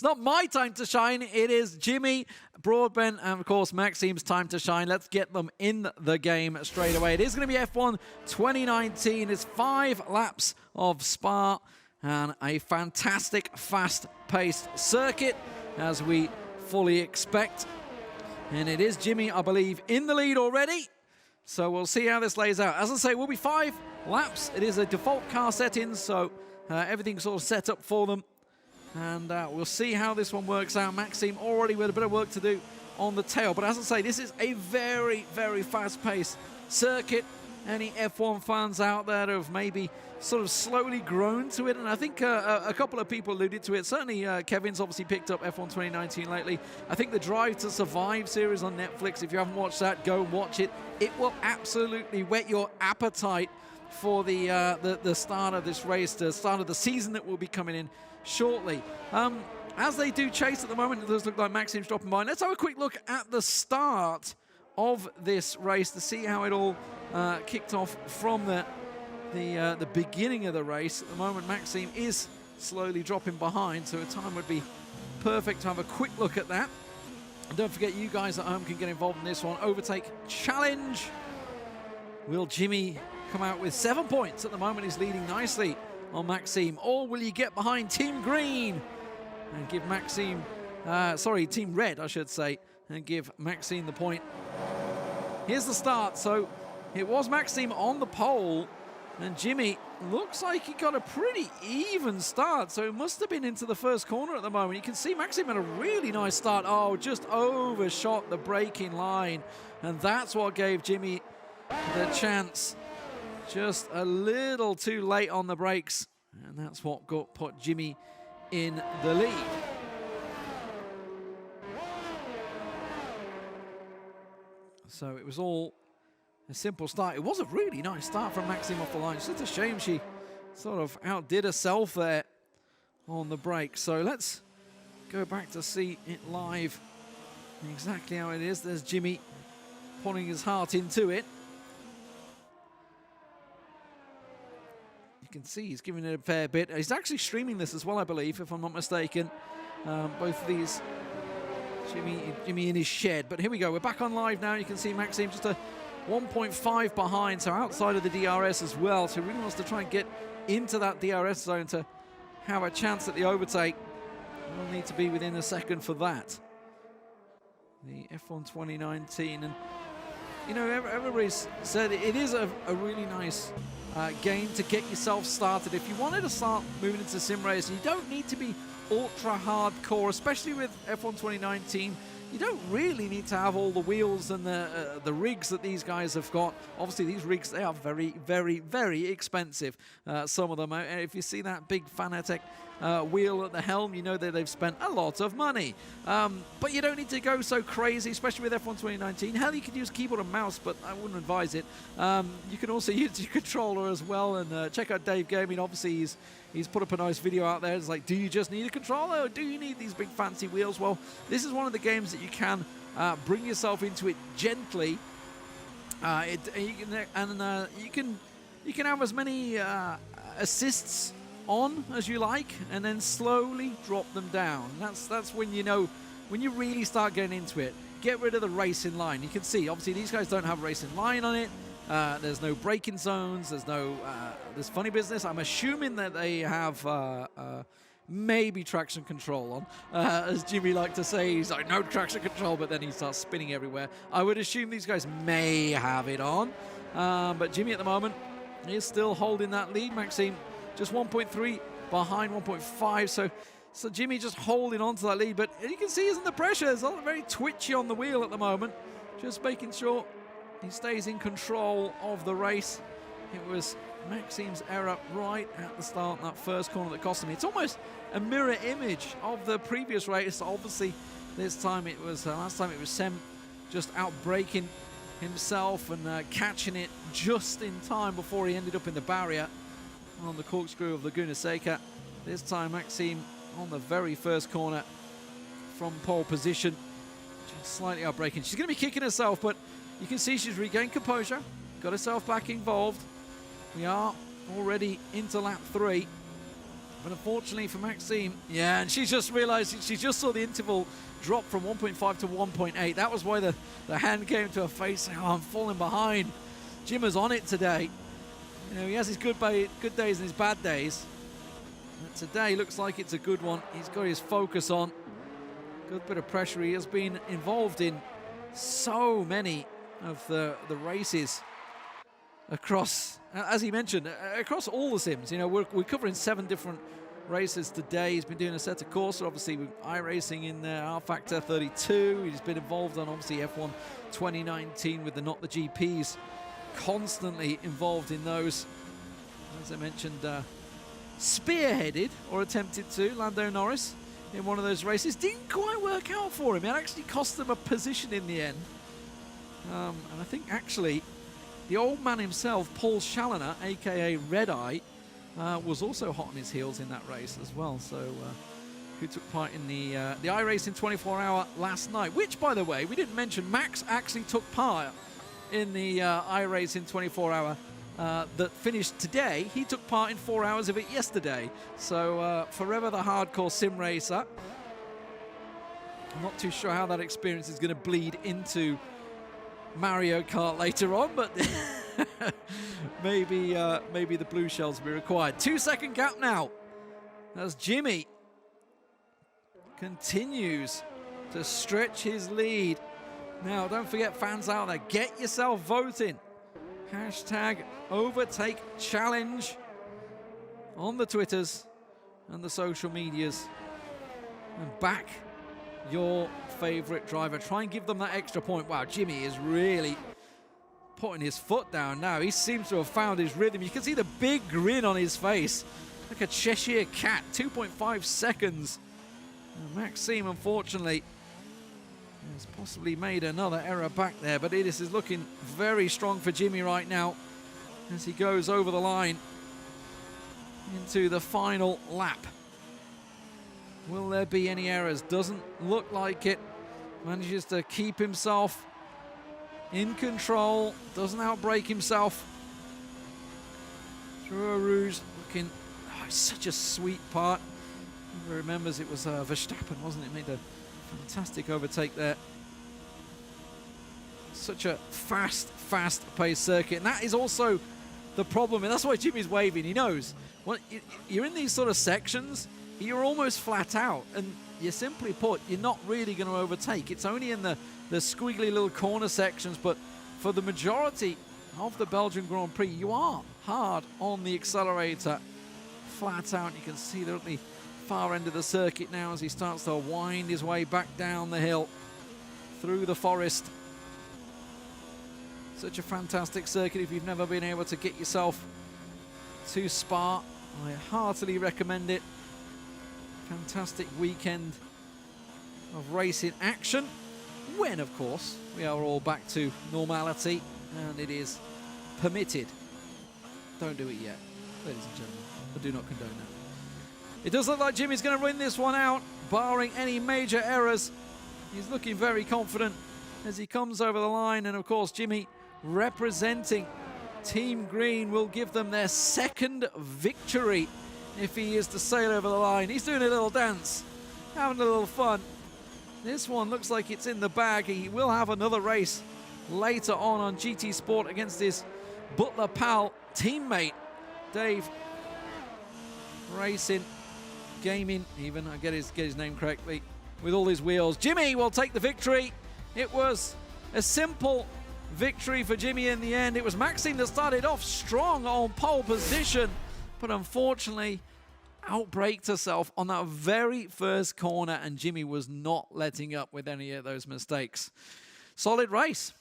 not my time to shine. It is Jimmy Broadbent and, of course, Maxime's time to shine. Let's get them in the game straight away. It is going to be F1 2019. It's 5 laps of Spa and a fantastic, fast-paced circuit, as we fully expect. And it is Jimmy, I believe, in the lead already. So we'll see how this lays out. As I say, it will be 5 laps. It is a default car settings, so everything's sort of set up for them. And we'll see how this one works out. Maxime already with a bit of work to do on the tail. But as I say, this is a very, very fast-paced circuit. Any F1 fans out there have maybe sort of slowly grown to it, and I think a couple of people alluded to it. Certainly Kevin's obviously picked up F1 2019 lately. I think the Drive to Survive series on Netflix, if you haven't watched that, go and watch it. It will absolutely whet your appetite for the start of this race, the start of the season that will be coming in shortly. As they do chase at the moment, it does look like Maxime's dropping by. Let's have a quick look at the start of this race to see how it all kicked off from the beginning of the race. At the moment, Maxime is slowly dropping behind, so a time would be perfect to have a quick look at that. And don't forget, you guys at home can get involved in this one. Overtake challenge. Will Jimmy come out with 7 points? At the moment, he's leading nicely on Maxime. Or will you get behind Team Green and give Maxime, Team Red, I should say, and give Maxime the point? Here's the start. So it was Maxime on the pole, and Jimmy looks like he got a pretty even start, so it must have been into the first corner at the moment. You can see Maxime had a really nice start. Oh, just overshot the braking line, and that's what gave Jimmy the chance. Just a little too late on the brakes, and that's what put Jimmy in the lead. So it was all a simple start. It was a really nice start from Maxime off the line. It's just a shame she sort of outdid herself there on the brake. So let's go back to see it live, exactly how it is. There's Jimmy putting his heart into it. You can see he's giving it a fair bit. He's actually streaming this as well, I believe, if I'm not mistaken. Both of these, Jimmy in his shed. But here we go. We're back on live now. You can see Maxime just a 1.5 behind, so outside of the DRS as well. So he really wants to try and get into that DRS zone to have a chance at the overtake. We'll need to be within a second for that. The F1 2019, and you know, everybody's said it is a really nice game to get yourself started. If you wanted to start moving into sim racing, you don't need to be ultra hardcore, especially with F1 2019. You don't really need to have all the wheels and the rigs that these guys have got. Obviously, these rigs, they are very, very, very expensive, some of them. If you see that big Fanatec wheel at the helm, you know that they've spent a lot of money. But you don't need to go so crazy, especially with F1 2019. Hell, you could use keyboard and mouse, but I wouldn't advise it. You can also use your controller as well, and check out Dave Gaming. Obviously, he's put up a nice video out there. It's like, do you just need a controller, or do you need these big fancy wheels? Well, this is one of the games that you can bring yourself into it gently. You can have as many assists on as you like, and then slowly drop them down. That's when you know, when you really start getting into it. Get rid of the racing line. You can see, obviously, these guys don't have a racing line on it. There's no braking zones. There's no there's funny business. I'm assuming that they have maybe traction control on. As Jimmy liked to say, he's like, no traction control, but then he starts spinning everywhere. I would assume these guys may have it on. But Jimmy at the moment is still holding that lead. Maxime just 1.3 behind 1.5. So Jimmy just holding on to that lead. But you can see he's under pressure. He's very twitchy on the wheel at the moment. Just making sure he stays in control of the race. It was Maxime's error right at the start, that first corner that cost him. It's almost a mirror image of the previous race. Obviously, this time it was, last time it was Sem just out-braking himself and catching it just in time before he ended up in the barrier on the corkscrew of Laguna Seca. This time, Maxime on the very first corner from pole position, just slightly out-braking. She's going to be kicking herself, but you can see she's regained composure, got herself back involved. We are already into lap 3. But unfortunately for Maxime, yeah, and she's just realized, she just saw the interval drop from 1.5 to 1.8. That was why the hand came to her face saying, oh, I'm falling behind. Jim is on it today. You know, he has his good days and his bad days. But today looks like it's a good one. He's got his focus on. Good bit of pressure. He has been involved in so many of the races across, as he mentioned, across all the sims. You know, we're covering 7 different races today. He's been doing Assetto Corsa, obviously with iRacing in R Factor 32. He's been involved on obviously F1 2019 with the Not the GPs, constantly involved in those. As I mentioned, spearheaded or attempted to Lando Norris in one of those races. Didn't quite work out for him. It actually cost them a position in the end. And I think actually the old man himself, Paul Challoner, aka Red Eye, was also hot on his heels in that race as well. So, who took part in the iRacing 24-hour last night? Which, by the way, we didn't mention. Max actually took part in the iRacing 24-hour that finished today. He took part in 4 hours of it yesterday. So, forever the hardcore sim racer. I'm not too sure how that experience is going to bleed into Mario Kart later on, but maybe the blue shells will be required. 2-second gap now as Jimmy continues to stretch his lead. Now, don't forget, fans out there, get yourself voting. Hashtag OverTake Challenge on the Twitters and the social medias, and back your favorite driver. Try and give them that extra point. Wow, Jimmy is really putting his foot down now. He seems to have found his rhythm. You can see the big grin on his face, like a Cheshire cat. 2.5 seconds. And Maxime, unfortunately, has possibly made another error back there, but it is looking very strong for Jimmy right now as he goes over the line into the final lap. Will there be any errors? Doesn't look like it. Manages to keep himself in control. Doesn't outbrake himself. Through a Rouge, looking, oh, it's such a sweet part. Whoever remembers, it was Verstappen, wasn't it? Made a fantastic overtake there. Such a fast-paced circuit. And that is also the problem. And that's why Jimmy's waving. He knows. When you're in these sort of sections, you're almost flat out, and you simply put, you're not really going to overtake. It's only in the squiggly little corner sections, but for the majority of the Belgian Grand Prix, you are hard on the accelerator, flat out. You can see they're at the far end of the circuit now as he starts to wind his way back down the hill through the forest. Such a fantastic circuit. If you've never been able to get yourself to Spa, I heartily recommend it. Fantastic weekend of racing action, when of course we are all back to normality and it is permitted. Don't do it yet, ladies and gentlemen. I do not condone that. It does look like Jimmy's going to win this one out, barring any major errors. He's looking very confident as he comes over the line, and of course Jimmy, representing Team Green, will give them their 2nd victory if he is to sail over the line. He's doing a little dance, having a little fun. This one looks like it's in the bag. He will have another race later on GT Sport against his Butler pal teammate, Dave. Racing, gaming, even, I get his name correctly, with all his wheels. Jimmy will take the victory. It was a simple victory for Jimmy in the end. It was Maxime that started off strong on pole position, but unfortunately outbraked herself on that very first corner, and Jimmy was not letting up with any of those mistakes. Solid race.